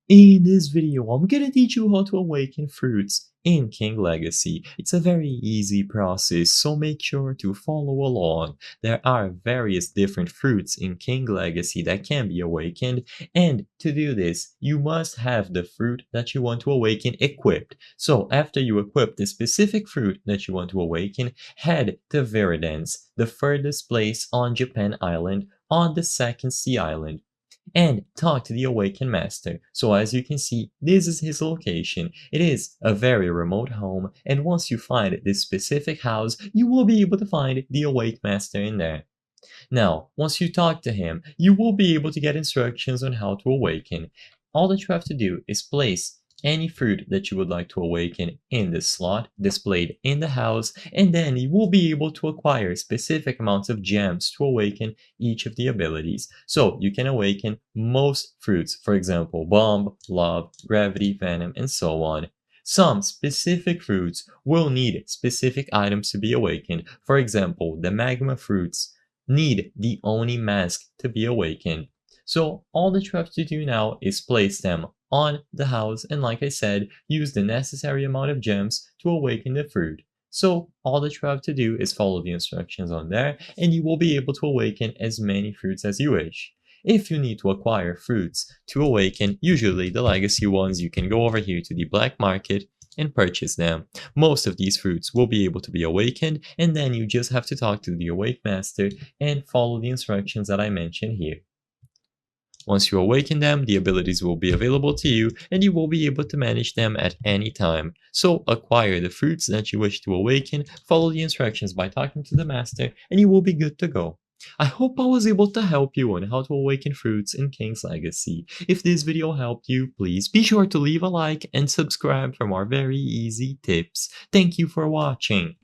In this video, I'm gonna teach you how to awaken fruits in King Legacy. It's a very easy process, so make sure to follow along. There are various different fruits in King Legacy that can be awakened, and to do this, you must have the fruit that you want to awaken equipped. So after you equip the specific fruit that you want to awaken, head to Viridance, the furthest place on Japan Island, on the second sea island, and talk to the Awakened Master. So as you can see, this is his location. It is a very remote home, and once you find this specific house, you will be able to find the Awake Master in there. Now, once you talk to him, you will be able to get instructions on how to awaken. All that you have to do is place any fruit that you would like to awaken in the slot displayed in the house, and then you will be able to acquire specific amounts of gems to awaken each of the abilities. So you can awaken most fruits, for example, bomb, love, gravity, venom, and so on. Some specific fruits will need specific items to be awakened. For example, the magma fruits need the Oni mask to be awakened. So all that you have to do now is place them on the house, and like I said, use the necessary amount of gems to awaken the fruit. So all that you have to do is follow the instructions on there, and you will be able to awaken as many fruits as you wish. If you need to acquire fruits to awaken, usually the legacy ones, you can go over here to the black market and purchase them. Most of these fruits will be able to be awakened, and then you just have to talk to the Awake Master and follow the instructions that I mentioned here. Once you awaken them, the abilities will be available to you, and you will be able to manage them at any time. So acquire the fruits that you wish to awaken, follow the instructions by talking to the master, and you will be good to go. I hope I was able to help you on how to awaken fruits in King's Legacy. If this video helped you, please be sure to leave a like and subscribe for more very easy tips. Thank you for watching.